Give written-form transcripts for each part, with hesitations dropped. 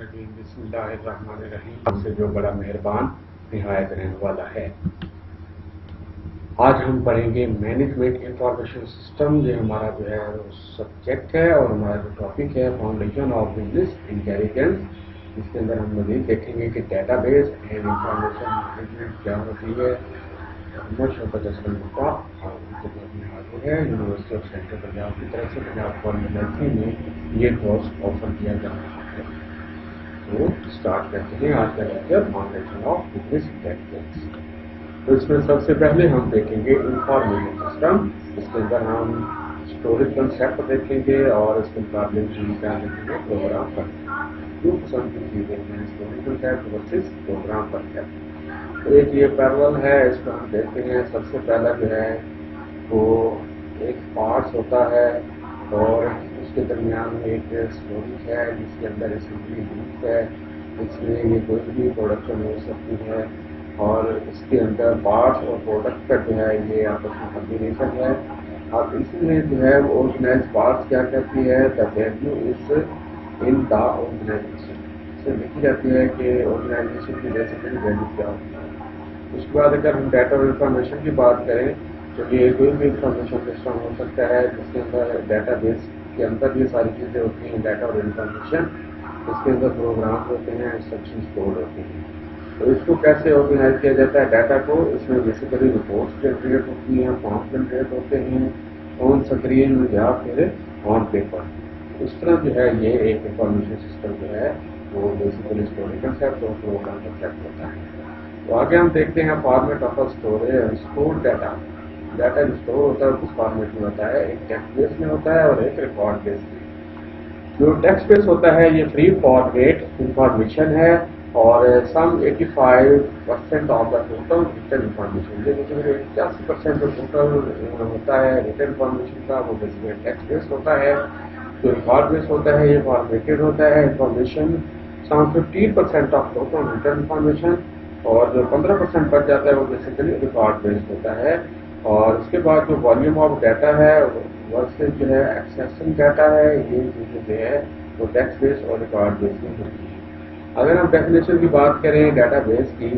الرجیم بسم اللہ الرحمن الرحیم سے جو بڑا مہربان نہایت رہنے والا ہے۔ آج ہم پڑھیں گے مینجمنٹ انفارمیشن سسٹم، جو ہمارا جو ہے سبجیکٹ ہے اور ہمارا جو ٹاپک ہے فاؤنڈیشن آف بزنس انٹیلیجنس۔ اس کے اندر ہم مزید دیکھیں گے کہ data base and information management کیا ہوتی ہے۔ محمد شوکت اسلم کا خدمت میں حاضر ہے۔ یونیورسٹی آف سینٹرل پنجاب کی طرف سے پنجاب یونیورسٹی میں یہ کورس آفر کیا جا رہا ہے۔ تو اسٹارٹ کرتے ہیں آج کا lecture foundation of business intelligence. تو اس میں سب سے پہلے ہم دیکھیں گے انفارمیشن سسٹم۔ اس کے اندر ہم اسٹوریج کنسیپٹ دیکھیں گے اور اس کے مقابلے کیا دیکھیں گے پروگرام پر جو پسند کی چیزیں ہیں اسٹوریج کنسیپٹ ورسز پروگرام پر ہے۔ تو ایک یہ پیرل ہے، اس کو ہم دیکھتے ہیں۔ سب سے پہلا جو ہے وہ ایک پارٹس ہوتا ہے اور اس کے درمیان میں ایک اسٹوریج ہے جس کے اندر اسمبلی یونٹ ہے۔ اس میں یہ کوئی بھی پروڈکشن ہو سکتی ہے اور اس کے اندر پارٹس اور پروڈکٹ کا جو ہے یہ آپس میں کمبینیشن ہے۔ اب اس میں جو ہے وہ آرگنائز پارٹس کیا کہتی ہے، the value is in the organization. اس سے لکھی جاتی ہے کہ آرگنائزیشن کی بیسیکلی ویلیو کیا ہوتی ہے۔ اس کے بعد اگر ہم ڈیٹا اور انفارمیشن کی بات کریں تو یہ کوئی بھی انفارمیشن سسٹم ہو سکتا ہے جس کے اندر ڈیٹا بیس کے اندر یہ ساری چیزیں ہوتی ہیں، ڈیٹا اور انفارمیشن۔ اس کے اندر پروگرام ہوتے ہیں، انسٹرکشن کوڈ ہوتے ہیں۔ تو اس کو کیسے آرگنائز کیا جاتا ہے ڈیٹا کو؟ اس میں بیسیکلی رپورٹس جنریٹ ہوتی ہیں، فارم جنریٹ ہوتے ہیں آن اسکرین یا پھر آن پیپر۔ اس طرح جو ہے یہ ایک انفارمیشن سسٹم جو ہے وہ بیسیکلی اسٹوریج کنسیپٹ اور پروگرام کنسیپٹ ہوتا ہے۔ تو آگے ہم دیکھتے ہیں format of storage store data. Data جو اسٹور ہوتا ہے کس فارمیٹ میں ہوتا ہے؟ ایک ٹیکسٹ بیس میں ہوتا ہے اور ایک ریکارڈ بیس میں۔ جو ٹیکسٹ بیس ہوتا ہے یہ فری فارمیٹ انفارمیشن ہے اور سم 85% of the total return information, یہ بیسیکلی 85% جو ٹوٹل ہوتا ہے ریٹن انفارمیشن کا وہ بیسیکلی ٹیکسٹ بیس ہوتا ہے۔ جو ریکارڈ بیس ہوتا ہے یہ فارمیٹڈ ہوتا ہے information, some 15% of total return information, اور جو 15% بچ جاتا ہے وہ بیسیکلی ریکارڈ بیسڈ ہوتا ہے۔ اور اس کے بعد جو والیوم آف ڈیٹا ہے ورسز جو ہے ایکسیسنگ ڈیٹا ہے، یہ چیزیں جو ہے وہ ٹیکسٹ بیس اور ریکارڈ بیس میں ہوتی ہے۔ اگر ہم ڈیفینیشن کی بات کریں ڈیٹا بیس کی،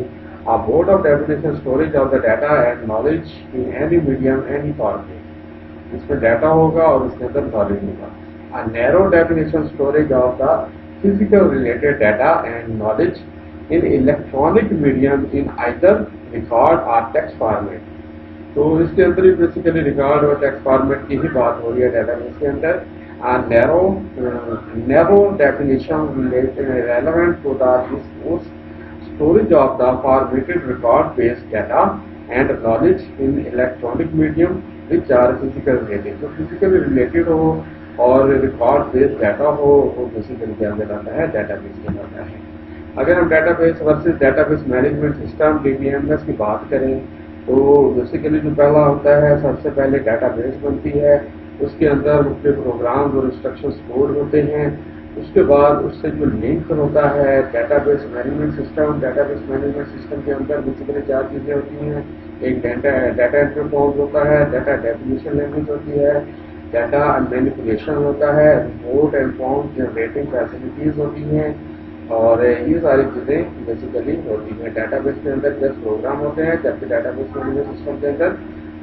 mode of definition storage of the data and knowledge in any medium any format. اس میں ڈیٹا ہوگا اور اس کے اندر نالج ہوگا۔ Narrow definition storage of the physical related data and knowledge in electronic medium in either record or text format۔ تو اس کے اندر ہی بیسیکلی ریکارڈ اور ٹیکسٹ فارمیٹ کی ہی بات ہو رہی ہے ڈیٹا بیس کے اندر۔ Narrow definition relevant to the storage of the formatted record based data and knowledge in electronic medium which are physical related. جو فزیکلی ریلیٹڈ ہو اور ریکارڈ بیسڈ ڈیٹا ہو وہ بیسیکلی کیا کہلاتا ہے؟ ڈیٹا بیس کہلاتا ہے۔ اگر ہم database versus database management system DBMS کی بات کریں تو بیسیکلی جو پہلا ہوتا ہے سب سے پہلے ڈیٹا بیس بنتی ہے، اس کے اندر مختلف پروگرام اور انسٹرکشن کوڈ ہوتے ہیں۔ اس کے بعد اس سے جو لنک ہوتا ہے database management system. Data base management system کے اندر بیسیکلی 4 چیزیں ہوتی ہیں۔ ایک ڈیٹا انٹری فارم ہوتا ہے، ڈیٹا ڈیفینیشن لینگویج ہوتی ہے، ڈیٹا مینیپولیشن ہوتا ہے، report and form generating facilities ہوتی ہیں، اور یہ ساری چیزیں بیسیکلی ہوتی ہیں۔ ڈیٹا بیس کے اندر 10 پروگرام ہوتے ہیں جبکہ ڈیٹا بیس مینجمنٹ سسٹم کے اندر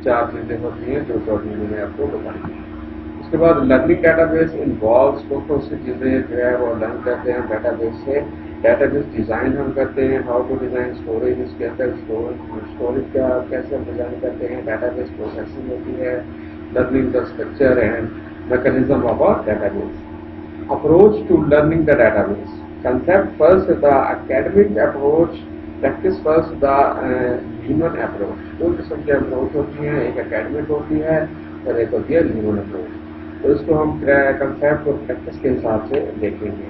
4 چیزیں ہوتی ہیں جو ٹوٹل میں نے آپ کو بتائی ہیں۔ اس کے بعد لرننگ ڈیٹا بیس انوالوز کون سی چیزیں جو ہے وہ لرن کرتے ہیں ڈیٹا بیس سے۔ ڈیٹا بیس ڈیزائن ہم کرتے ہیں، ہاؤ ٹو ڈیزائن اسٹوریج، اس کے اندر اسٹوریج کا کیسے ہم ڈیزائن کرتے ہیں۔ ڈیٹا بیس پروسیسنگ ہوتی ہے، learning the structure and mechanism of a database. Approach to learning the database, concept first the academic approach, practice first the human approach۔ 2 قسم کی اپروچ ہوتی ہیں، ایک اکیڈمک ہوتی ہے اور ایک ہوتی ہے ہیومن اپروچ۔ تو اس کو ہم کنسیپٹ اور پریکٹس کے حساب سے دیکھیں گے۔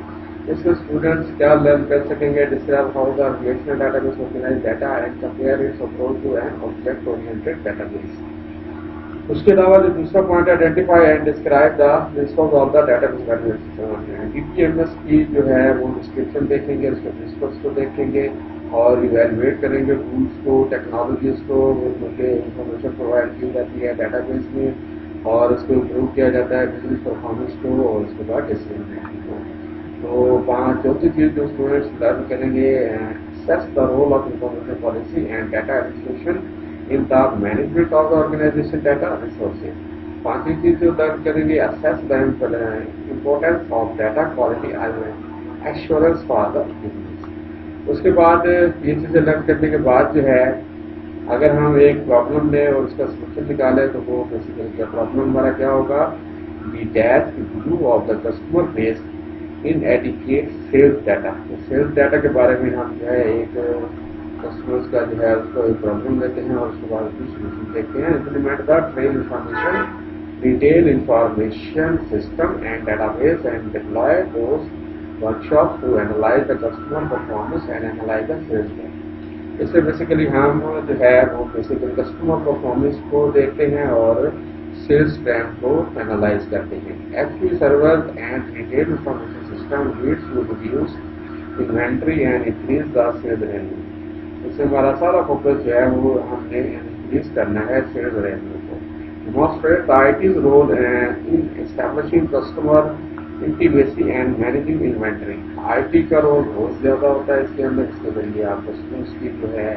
اس میں اسٹوڈنٹس کیا لرن کر سکیں گے؟ Describe how the relational database organise data and compare its approach to an object oriented database. اس کے علاوہ جو دوسرا point identify and describe the principles of the database management system. DBMS کی جو ہے وہ description دیکھیں گے، اس کے پرنسپلس کو دیکھیں گے اور ایویلویٹ کریں گے ٹولس کو، ٹیکنالوجیز کو، جو انفارمیشن پرووائڈ کی جاتی ہے ڈیٹا بیس میں، اور اس کو امپروو کیا جاتا ہے بزنس پرفارمنس کو اور اس کے بعد ڈیسیژن میکنگ کو۔ तो चौथी चीज जो स्टूडेंट्स लर्न करेंगे, assess the role of information policy and data administration in the management of the organization data resources. पांचवी चीज जो लर्न करेंगे, assess the importance of data quality assurance for the business. उसके बाद ये चीजें लर्न करने के बाद जो है, अगर हम एक प्रॉब्लम लें और उसका सोल्यूशन निकालें तो वो बेसिकली क्या प्रॉब्लम हमारा क्या होगा, the dash view of the customer base inadequate sales data. तो सेल्स डाटा के बारे में हम जो है एक कस्टमर्स का जो है उसको एक प्रॉब्लम लेते हैं और उसके बाद उसकी सोल्यूशन देखते हैं। Implement the train information detail information system and database and deploy those workshop to analyse the customer performance and analyse the sales data. इससे बेसिकली हम जो है वो बेसिकली कस्टमर परफॉर्मेंस को देखते हैं और सेल्स ट्रेंड को एनालाइज करते हैं। Actually server and retail information system leads to reduce inventory and increase the sales revenue. इससे हमारा सारा फोकस जो है वो हमने इंक्रीज करना है सेल्स रेवेन्यू को। Demonstrate the IT's role in establishing customer intimacy and managing inventory. IT का रोल बहुत ज्यादा होता है इसके अंदर, इसके जरिए आप कस्टमर्स की जो है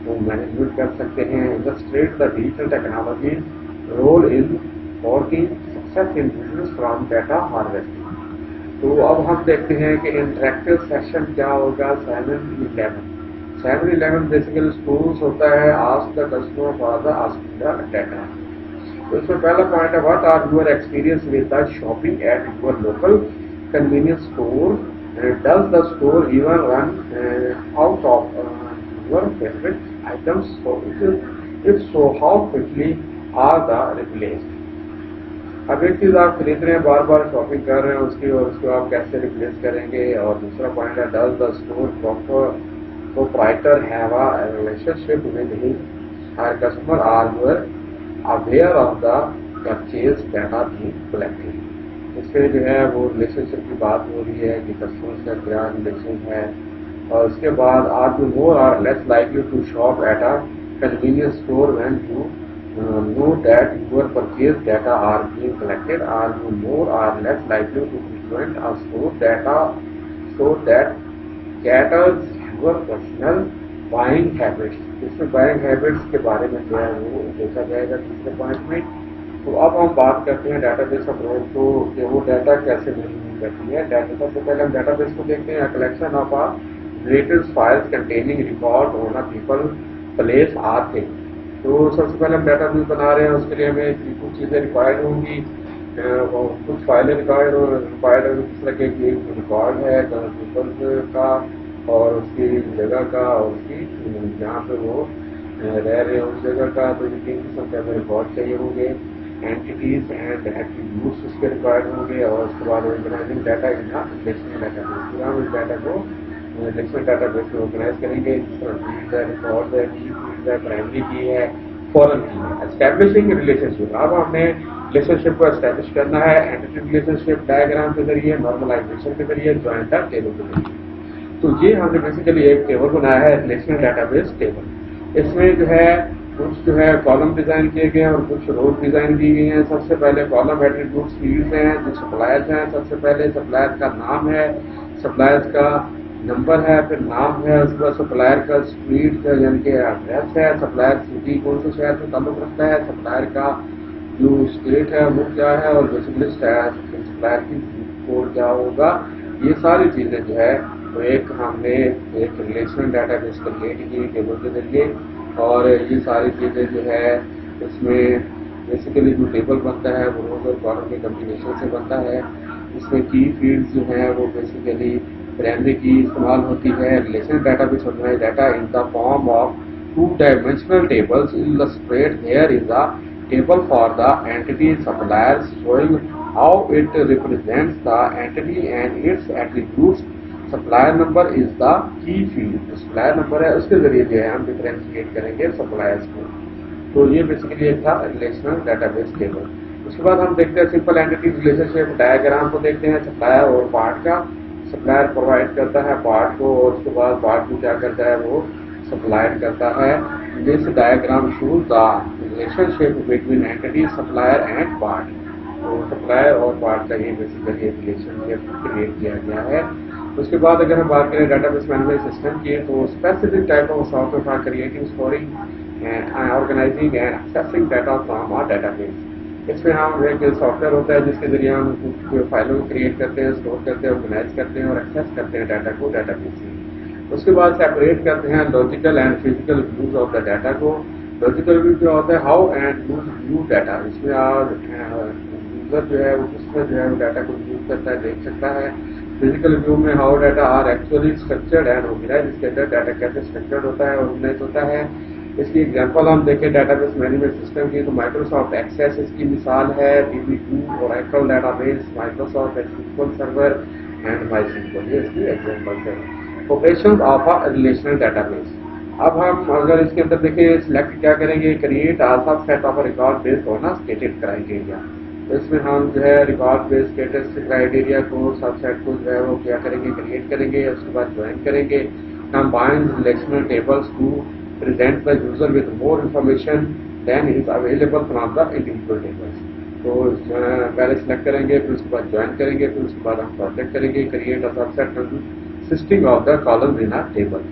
वो मैनेजमेंट कर सकते हैं। Illustrate the digital technology role in working success in business from data harvesting. तो अब हम देखते हैं कि इंटरेक्टिव सेशन क्या होगा। 7-11 बेसिकली स्कूल्स होता है ask the customer for the asking the data. तो इसमें पहला पॉइंट है, what are your experience with the shopping at your local convenience store, does the store even run out of your favourite items, if so how quickly are the replaced. अब एक चीज आप खरीद रहे हैं, बार बार शॉपिंग कर रहे हैं उसकी और उसको आप कैसे रिप्लेस करेंगे। और दूसरा पॉइंट है, does the store proprietor have a relationship with his customer, are your aware of the purchase data being collected. इससे जो है वो रिलेशनशिप की बात हो रही है कि कस्टमर का क्या रिलेशन है। और उसके बाद are you more or less likely to shop at a convenience store when you know that your purchase data are being collected, are you more or less likely to frequent a store that caters your personal buying habits। इसमें buying habits के बारे में जो है वो देखा जाएगा तीसरे पॉइंट में। तो अब हम बात करते हैं डाटाबेस अप्रोच को कि वो डाटा कैसे मैनेज करती है। डाटा सबसे पहले हम डाटाबेस को देखते हैं, collection of a related files containing record on a people place or thing. तो सबसे पहले हम डाटाबेस बना रहे हैं, उसके लिए हमें कुछ चीज़ें रिक्वायर्ड होंगी, कुछ फाइलें रिक्वायर्ड होंगी। किस तरह के एक रिकॉर्ड है पीपल का और उसकी जगह का और उसकी जहाँ पे वो रह रहे हैं उस जगह का। तो ये 3 किस्म के हमें रिकॉर्ड चाहिए होंगे। एंटिटीज एंड एट्रीब्यूट्स उसके रिक्वायर्ड होंगे। और उसके बाद organising data in relational database, पूरा हम इस डाटा को रिलेशनल डाटाबेस में ऑर्गेनाइज करेंगे। जिस तरह फील्ड है, रिकॉर्ड है, की फील्ड है, प्राइमरी की है, फॉरेन की है। एस्टैब्लिशिंग रिलेशनशिप, अब हमने रिलेशनशिप को एस्टैब्लिश करना है एंटिटी रिलेशनशिप डायग्राम के जरिए, नॉर्मलाइजेशन के जरिए, ज्वाइंटर टेबल के जरिए। तो ये हमने बेसिकली एक टेबल बनाया है, रिलेशनल डाटाबेस टेबल। इसमें जो है कुछ जो है कॉलम डिजाइन किए गए हैं और कुछ रोज डिजाइन दी गई हैं। सबसे पहले कॉलम एट्रीब्यूट्स फील्ड्स हैं, जो सप्लायर्स हैं। सबसे पहले सप्लायर का नाम है, सप्लायर्स का नंबर है, फिर नाम है, उसके बाद सप्लायर का स्ट्रीट यानी कि एड्रेस है, सप्लायर सिटी कौन से शहर से ताल्लुक रखता है, सप्लायर का जो स्टेट है वो क्या है और बेसिकली सप्लायर की कोड क्या होगा। ये सारी चीजें जो है तो एक हमने एक रिलेशनल डाटाबेस क्रिएट की टेबल के जरिए। और ये सारी चीजें जो है इसमें बेसिकली जो टेबल बनता है वो रोज और कॉलम के कम्बिनेशन से बनता है। इसमें की फील्ड्स जो है वो बेसिकली प्राइमरी की इस्तेमाल होती है। Relational database organise data in the form of 2-dimensional tables illustrate here is a table for the entity suppliers showing how it represents the entity and its attributes। Supplier number is the key field, supplier number है उसके जरिए जो है हम differentiate करेंगे suppliers को। तो ये बेसिकली एक था रिलेशनल डाटाबेस टेबल। उसके बाद हम देखते हैं सिंपल एंटिटी रिलेशनशिप डायग्राम को देखते हैं सप्लायर और पार्ट का। सप्लायर प्रोवाइड करता है पार्ट को और उसके बाद पार्ट को क्या करता है वो सप्लायर करता है। This diagram shows the relationship between entity supplier and part. तो सप्लायर और पार्ट का ये बेसिकली एक रिलेशनशिप क्रिएट किया गया है। उसके बाद अगर हम बात करें डेटाबेस मैनेजमेंट सिस्टम की, तो specific type of software for creating, storing and organising and accessing data from our database. इसमें हम एक सॉफ्टवेयर होता है जिसके जरिए हम फाइलों को क्रिएट करते हैं, स्टोर करते हैं, ऑर्गेनाइज करते हैं और एक्सेस करते हैं डाटा को डेटाबेस से। उसके बाद सेपरेट करते हैं logical and physical views of the data को। लॉजिकल व्यू क्या होता है, how and use view data. इसमें यूजर जो है वो उसमें जो है वो डाटा को यूज करता है, देख सकता है। फिजिकल व्यू में how data are actually structured and organise, इसके अंदर डाटा कैसे स्ट्रक्चर्ड होता है, ऑर्गेनाइज होता है। इसकी एग्जांपल हम देखें डेटाबेस मैनेजमेंट सिस्टम की, तो माइक्रोसॉफ्ट एक्सेस इसकी मिसाल है, DB2, Oracle database, Microsoft SQL server and MySQL, ये इसकी एग्जांपल्स हैं। Operations of a relational database. अब हम अगर इसके अंदर देखें, सिलेक्ट क्या करेंगे, create a subset of record based on a stated criteria. तो इसमें हम जो है रिकॉर्ड बेस्ड स्टेटस क्राइटेरिया को, सबसेट को जो है वो क्या करेंगे, क्रिएट करेंगे। उसके बाद ज्वाइन करेंगे। Combine relational tables two present the user with more information than is available from the individual tables। तो पहले सिलेक्ट करेंगे, फिर उसके बाद ज्वाइन करेंगे, फिर उसके बाद हम प्रोजेक्ट करेंगे, create a subset consisting of the columns in a table.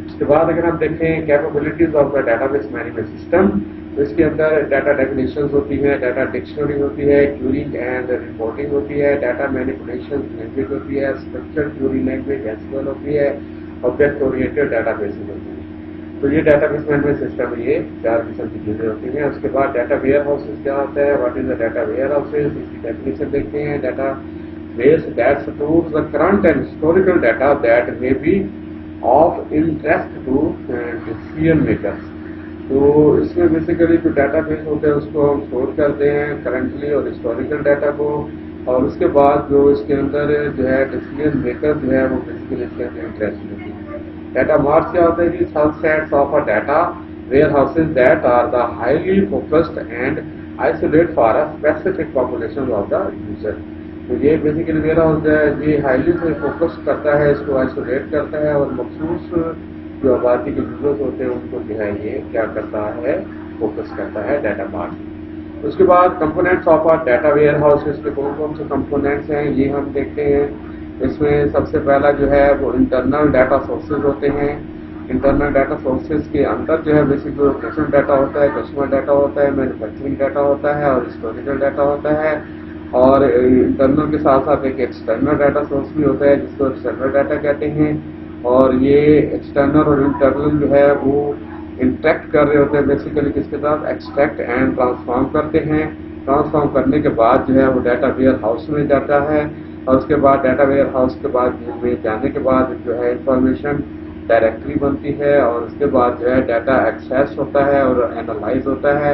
उसके बाद अगर हम देखें capabilities of the database management system, तो इसके अंदर डाटा डेफिनेशंस होती है, डाटा डिक्शनरी होती है, क्यूरिंग एंड रिपोर्टिंग होती है, डाटा मैनिपुलेशन लैंग्वेज होती है, स्ट्रक्चर्ड क्यूरी लैंग्वेज एसक्यूएल होती है, ऑब्जेक्ट ओरिएंटेड डेटाबेसेस होती है। तो ये डेटाबेस मैनेजमेंट सिस्टम, ये 4 किस्म की चीजें होती हैं। उसके बाद डाटा वेयर हाउसेज क्या होता है, what is the data warehouses, इसकी डेफिनेशन देखते हैं। Database that stores the current and historical data that may be of interest to decision makers. तो इसमें बेसिकली जो डाटा बेस होता है उसको हम स्टोर करते हैं, करंटली और हिस्टोरिकल डाटा को, और उसके बाद जो इसके अंदर जो है डिसीजन मेकर जो है वो बेसिकली इसके अंदर इंटरेस्ट होती है। Data marts क्या होता है जी, subsets of a data warehouses that are the highly focused and isolate for a specific population of the user। तो ये बेसिकली वेयर हाउस है, ये हाईली फोकस करता है, इसको आइसोलेट करता है और मखसूस जो आबादी के यूजर्स होते हैं उनको जो है ये क्या करता है, फोकस करता है डाटा मार्ट। उसके बाद components of a data warehouse, इसके कौन कौन से कंपोनेंट्स हैं ये हम देखते हैं। इसमें सबसे पहला जो है वो इंटरनल डाटा सोर्सेज होते हैं। इंटरनल डाटा सोर्सेज के अंदर जो है बेसिक ऑपरेशन डाटा होता है, कस्टमर डाटा होता है, मैन्युफैक्चरिंग डाटा होता है और हिस्टोरिकल डाटा होता है। और इंटरनल के साथ साथ एक एक्सटर्नल डाटा सोर्स भी होता है जिसको एक्सटर्नल डाटा कहते हैं। और ये एक्सटर्नल और इंटरनल जो है वो इंटरेक्ट कर रहे होते हैं बेसिकली किसके साथ, एक्सट्रैक्ट एंड ट्रांसफॉर्म करते हैं। ट्रांसफॉर्म करने के बाद जो है वो डाटा वेयर हाउस में जाता है, और उसके बाद डाटा वेयर हाउस के बाद में जाने के बाद जो है इंफॉर्मेशन डायरेक्टरी बनती है, और उसके बाद जो है डाटा एक्सेस होता है और एनालाइज होता है,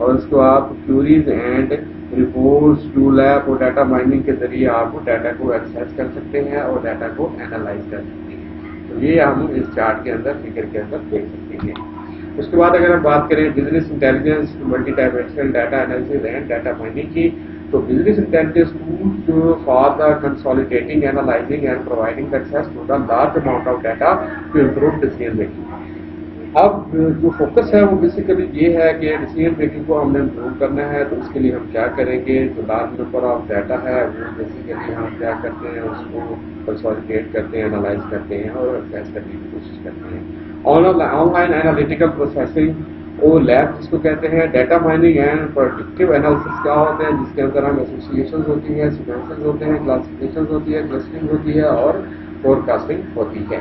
और उसको आप क्यूरीज एंड रिपोर्ट्स, टूलैब और डाटा माइनिंग के जरिए आप डाटा को एक्सेस कर सकते हैं और डाटा को एनालाइज कर सकते हैं। तो ये हम इस चार्ट के अंदर, फिगर के अंदर देख सकते हैं। उसके बाद अगर हम बात करें business intelligence, multi dimensional data analysis and data mining की, तो business intelligence tool for the consolidating, analysing and providing access to the large amount of data to improve decision making. अब जो फोकस है वो बेसिकली ये है कि decision making को हमने इम्प्रूव करना है, तो उसके लिए हम क्या करेंगे, जो लार्ज नंबर ऑफ डाटा है वो बेसिकली हम क्या करते हैं, उसको कंसोलिडेट करते हैं, एनालाइज करते हैं और एक्सेस करने की कोशिश करते हैं। ऑनलाइन एनालिटिकल प्रोसेसिंग वो लैब जिसको कहते हैं, data mining and predictive analysis क्या होते हैं, जिसके अंदर हम एसोसिएशन होती है, सीक्वेंसेस होते हैं, क्लासिफिकेशन होती है, क्लस्टरिंग होती है और फोरकास्टिंग होती है।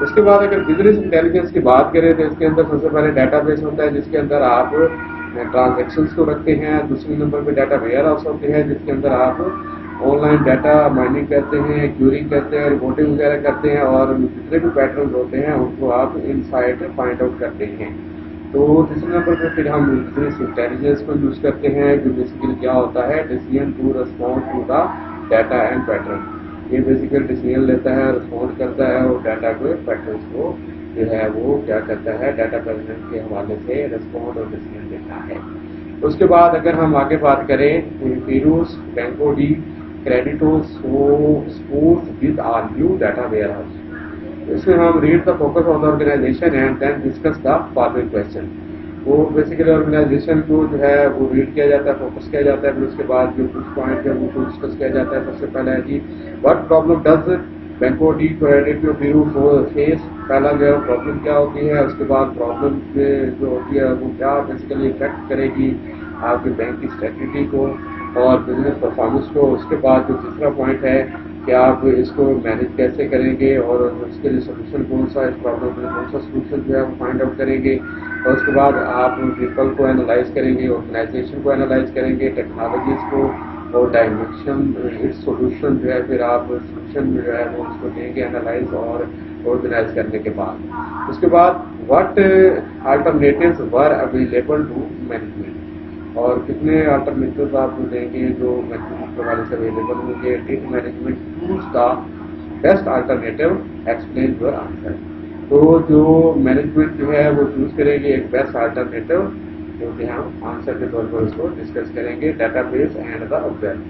उसके बाद अगर बिजनेस इंटेलिजेंस की बात करें तो इसके अंदर सबसे पहले डाटाबेस होता है जिसके अंदर आप ट्रांजैक्शंस को रखते हैं। दूसरे नंबर पे डाटा वेयर हाउस होते हैं जिसके अंदर आप ऑनलाइन डाटा माइनिंग करते हैं, क्यूरिंग करते हैं, रिपोर्टिंग वगैरह करते हैं, और जितने भी पैटर्न होते हैं उनको आप इनसाइड फाइंड आउट करते हैं। तो तीसरे नंबर पर फिर हम बिजनेस इंटेलिजेंस को यूज करते हैं, जो बेसिकली क्या होता है, decision to respond to the data and pattern. ये बेसिकली डिसीजन लेता है, रिस्पॉन्ड करता है और डाटा को, पैटर्न्स को जो है वो क्या करता है, डाटा पैटर्न के हवाले से रिस्पॉन्ड और डिसीजन देता है। उसके बाद अगर हम आगे बात करें, Peru's, Banco de, Creditos, sports with our new data warehouse. इसमें हम read the focus of the organisation and then discuss the following question. वो बेसिकली ऑर्गेनाइजेशन को जो है वो रीड किया जाता है, फोकस किया जाता है, फिर उसके बाद जो कुछ पॉइंट है उनको डिस्कस किया जाता है। सबसे पहले है जी व्हाट प्रॉब्लम डज बैंको डी क्रेडिट ब्यूरो फेस, पहला जो है प्रॉब्लम क्या होती है, उसके बाद प्रॉब्लम जो होती है वो क्या बेसिकली इफेक्ट करेगी आपके बैंक की स्टेबिलिटी को और बिजनेस परफॉर्मेंस को। उसके बाद जो तीसरा पॉइंट है कि आप इसको मैनेज कैसे करेंगे और उसके लिए सोल्यूशन कौन सा, इस प्रॉब्लम के लिए कौन सा सोल्यूशन जो है वो फाइंड आउट करेंगे। और उसके बाद आप पीपल को एनालाइज करेंगे, ऑर्गेनाइजेशन को एनालाइज करेंगे, टेक्नोलॉजीज को और डायमेंशन इस सोल्यूशन जो है फिर आप सोल्यूशन जो है वो उसको देंगे एनालाइज और ऑर्गेनाइज करने के बाद। उसके बाद what alternatives were available to management, और कितने अल्टरनेटिव आप देंगे जो मैनेजमेंट के हवाले से अवेलेबल होंगे। Did management choose the best alternative, explain your answer. तो जो मैनेजमेंट जो है वो चूज करेगी एक बेस्ट अल्टरनेटिव, जो कि हम आंसर के तौर पर उसको डिस्कस करेंगे। Database and the web,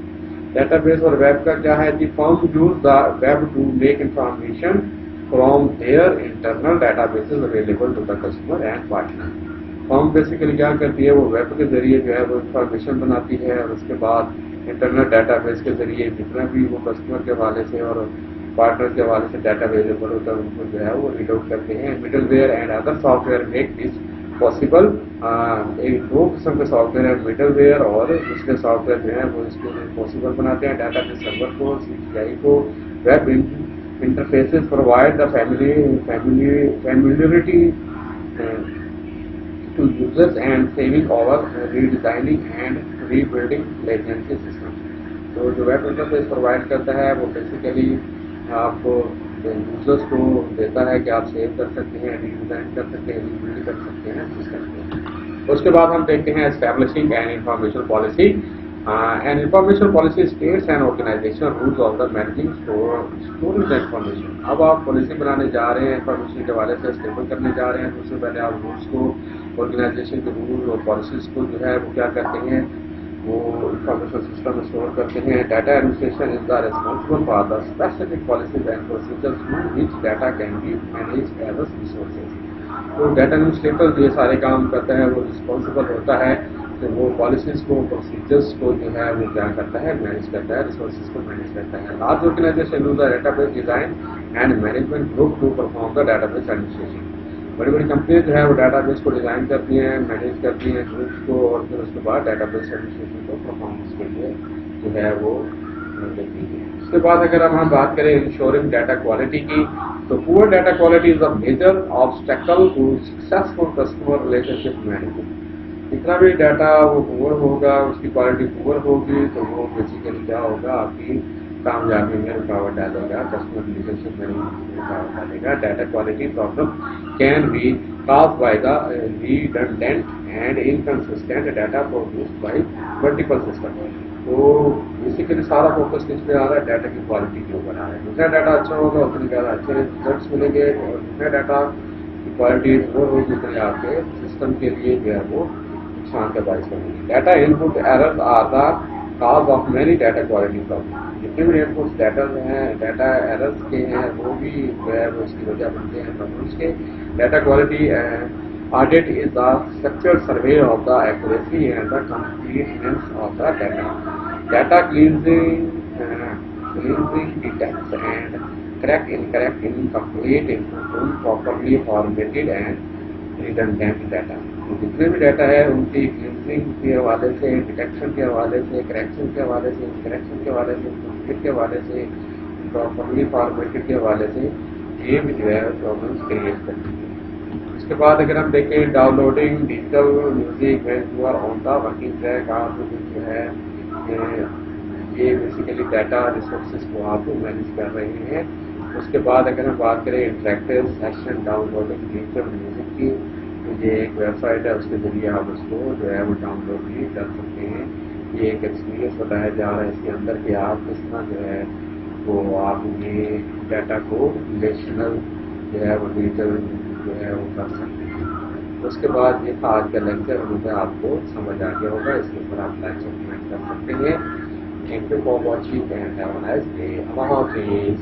database और वेब का क्या है, the firm use the web to make information from their internal databases available to the customer and partner. Firm basically क्या करती है, वो वेब के जरिए जो है वो इंफॉर्मेशन बनाती है और उसके बाद इंटरनल डाटाबेस के जरिए जितना भी वो कस्टमर के हवाले से और पार्टनर के हवाले से डाटा अवेलेबल होता है उनको जो है वो रीड आउट करते हैं। Middleware and other software make this possible, एक दो किस्म के सॉफ्टवेयर है, मिडल वेयर और दूसरे सॉफ्टवेयर जो है वो इसको पॉसिबल बनाते हैं। डाटा बेस सर्वर को, CPI को, web interfaces provide the familiarity to users and saving over redesigning and rebuilding latency system। तो जो वेब इंटरफेस प्रोवाइड करता है वो बेसिकली आपको यूजर्स को देता है कि आप सेव कर सकते हैं, रीडिजाइन कर सकते हैं, रीबिल्ड कर सकते हैं सिस्टम को। उसके बाद हम देखते हैं establishing an information policy. An information policy states and organisation rules of the managing storage the information. अब आप पॉलिसी बनाने जा रहे हैं, इंफॉर्मेशन के हवाले से स्टेबल करने जा रहे हैं, तो उससे पहले आप रूल्स को, ऑर्गेनाइजेशन के रूल और पॉलिसीज को जो है वो क्या करते हैं, वो इंफॉर्मेशन सिस्टम में स्टोर करते हैं। Data administration is the responsible for the specific policies and procedures through which data can be managed as resources. तो डाटा एडमिनिस्ट्रेटर जो सारे काम करता है वो रिस्पॉन्सिबल होता है, तो वो पॉलिसीज को, प्रोसीजर्स को जो है वो क्या करता है, मैनेज करता है, रिसोर्सेज को मैनेज करता है। Large organisation use the database design and management group to perform the database administration. बड़ी बड़ी कंपनी जो है वो डाटाबेस को डिजाइन करती हैं, मैनेज करती हैं ग्रुप्स को, और फिर उसके बाद डाटाबेस एडमिनिस्ट्रेशन को परफॉर्मेंस के लिए जो है वो देती है। उसके बाद अगर हम बात करें इंश्योरिंग डाटा क्वालिटी की, तो poor data quality is a major obstacle to successful customer relationship management. जितना भी डाटा वो पुअर होगा, उसकी क्वालिटी पुअर होगी, तो वो बेसिकली क्या होगा, आपकी कामयाबी में रुकावट डालेगा, कस्टमर रिलेशनशिप में रुकावट डालेगा। Data quality problem can be caused by the redundant and inconsistent data produced by multiple systems। तो बेसिकली सारा फोकस किस पे आ रहा है, डाटा की क्वालिटी के ऊपर आ रहा है। जितना डाटा अच्छा होगा उतने ज़्यादा अच्छे रिजल्ट्स मिलेंगे, और जितना डाटा की क्वालिटी पुअर होगी उतने आपके सिस्टम के लिए जो है वो नुकसान का बायस बनेगी। Data input errors are the cause of many data quality problem. जितने भी इनपुट्स डाटा हैं, डाटा एरर्स के हैं, वो भी जो है वो इसकी वजह बनते हैं प्रॉब्लम्स के। Data quality audit is the structured survey of the accuracy and the completeness of the data. Data cleansing detects and correct incorrect, incomplete, improperly formatted and redundant data. तो जितने भी डाटा है उनकी क्लींजिंग के हवाले से, detection के हवाले से, करेक्शन के हवाले से, करेक्शन के हवाले से, कंप्लीट के हवाले से, प्रॉपरली फॉर्मेटेड के हवाले से, ये भी जो है प्रॉब्लम्स क्रिएट करती है। उसके बाद अगर हम देखें downloading digital music when you are on the working track, आप जो है ये बेसिकली डाटा रिसोर्सेज को आप मैनेज कर रहे हैं। उसके बाद अगर हम बात करें interactive session downloading digital music की, तो ये एक वेबसाइट है, उसके जरिए आप उसको जो है वो डाउनलोड भी कर सकते हैं। ये एक एक्सपीरियंस बताया जा रहा है इसके अंदर कि आप किस तरह जो है वो आप ये डाटा को रिलेशनल जो है वो डिजिटल जो है वो कर सकते हैं। उसके बाद ये था आज का लेक्चर, मुझे आपको समझ आ गया होगा, इसके ऊपर आप लाइक कमेंट कर सकते हैं। Thank you for watching and have a nice day. अल्लाह हाफिज़।